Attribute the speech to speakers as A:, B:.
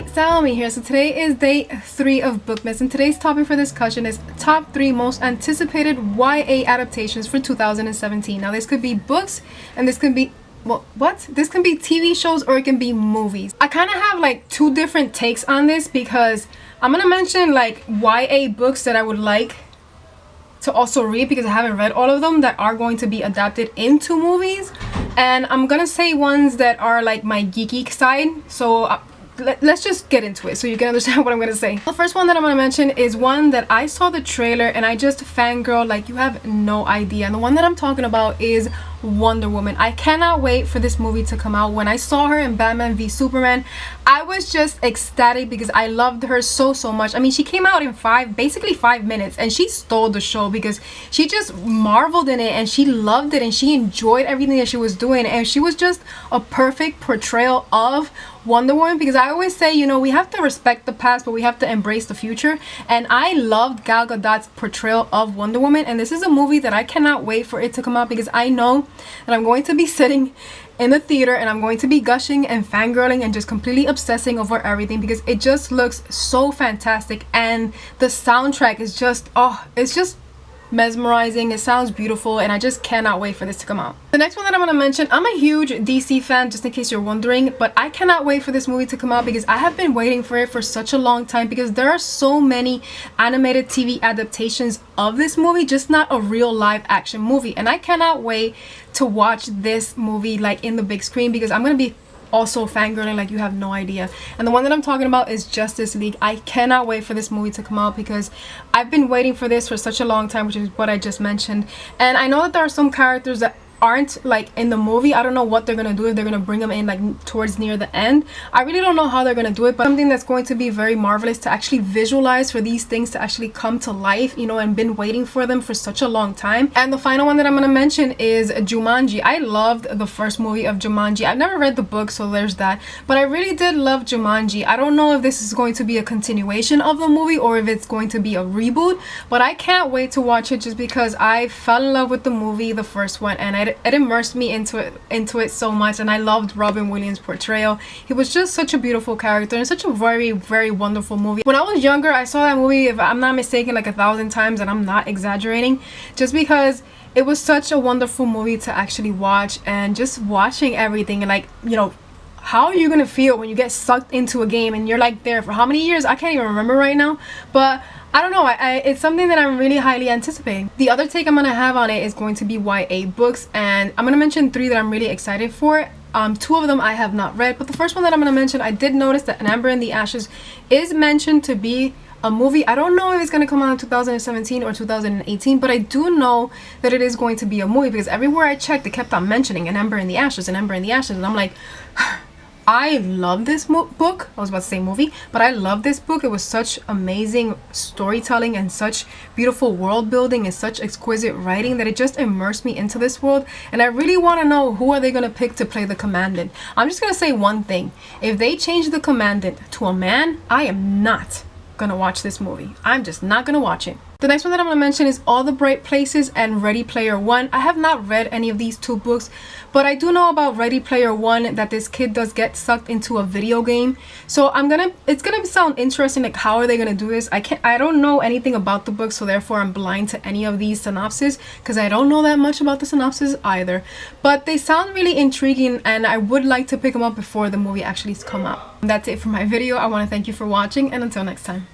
A: Xiomy here. So today is day 3 of Bookmas, and today's topic for discussion is top 3 most anticipated YA adaptations for 2017. Now this could be books, and this could be this can be TV shows, or it can be movies. I kind of have like 2 different takes on this because I'm gonna mention like YA books that I would like to also read because I haven't read all of them that are going to be adapted into movies, and I'm gonna say ones that are like my geeky side. So let's just get into it so you can understand what I'm gonna say. The first one that I'm gonna mention is one that I saw the trailer and I just fangirl like you have no idea, and the one that I'm talking about is Wonder Woman. I cannot wait for this movie to come out. When I saw her in Batman v Superman, I was just ecstatic because I loved her so much. I mean, she came out in basically 5 minutes, and she stole the show because she just marveled in it and she loved it and she enjoyed everything that she was doing, and she was just a perfect portrayal of Wonder Woman. Because I always say, you know, we have to respect the past but we have to embrace the future, and I loved Gal Gadot's portrayal of Wonder Woman, and this is a movie that I cannot wait for it to come out because I know that I'm going to be sitting in the theater and I'm going to be gushing and fangirling and just completely obsessing over everything because it just looks so fantastic, and the soundtrack is just, oh, it's just mesmerizing. It sounds beautiful, and I just cannot wait for this to come out. The next one that I'm going to mention, I'm a huge DC fan, just in case you're wondering, but I cannot wait for this movie to come out because I have been waiting for it for such a long time because there are so many animated TV adaptations of this movie, just not a real live action movie, and I cannot wait to watch this movie like in the big screen because I'm going to be also fangirling like you have no idea. And the one that I'm talking about is Justice League. I cannot wait for this movie to come out because I've been waiting for this for such a long time, which is what I just mentioned. And I know that there are some characters that aren't like in the movie. I don't know what they're gonna do, if they're gonna bring them in like towards near the end. I really don't know how they're gonna do it, but something that's going to be very marvelous to actually visualize, for these things to actually come to life, you know, and been waiting for them for such a long time. And the final one that I'm gonna mention is Jumanji. I loved the first movie of Jumanji. I've never read the book, so there's that, but I really did love Jumanji. I don't know if this is going to be a continuation of the movie or if it's going to be a reboot, but I can't wait to watch it just because I fell in love with the movie, the first one, and it immersed me into it so much, and I loved Robin Williams' portrayal. He was just such a beautiful character and such a very wonderful movie. When I was younger, I saw that movie, if I'm not mistaken, like 1,000 times, and I'm not exaggerating, just because it was such a wonderful movie to actually watch. And just watching everything, and like, you know, how are you gonna feel when you get sucked into a game and you're like there for how many years? I can't even remember right now, but I don't know, it's something that I'm really highly anticipating. The other take I'm gonna have on it is going to be YA books, and I'm gonna mention 3 that I'm really excited for. 2 of them I have not read, but the first one that I'm gonna mention, I did notice that An Ember in the Ashes is mentioned to be a movie. I don't know if it's gonna come out in 2017 or 2018, but I do know that it is going to be a movie because everywhere I checked, they kept on mentioning An Ember in the Ashes, An Ember in the Ashes, and I'm like, I love this book. I was about to say movie, but I love this book. It was such amazing storytelling and such beautiful world building and such exquisite writing that it just immersed me into this world. And I really want to know, who are they going to pick to play the Commandant? I'm just going to say one thing. If they change the Commandant to a man, I am not going to watch this movie. I'm just not going to watch it. The next one that I'm going to mention is All the Bright Places and Ready Player One. I have not read any of these 2 books, but I do know about Ready Player One that this kid does get sucked into a video game. So it's gonna sound interesting, like how are they gonna do this? I don't know anything about the book, so therefore I'm blind to any of these synopses because I don't know that much about the synopsis either. But they sound really intriguing, and I would like to pick them up before the movie actually come out. That's it for my video. I want to thank you for watching, and until next time.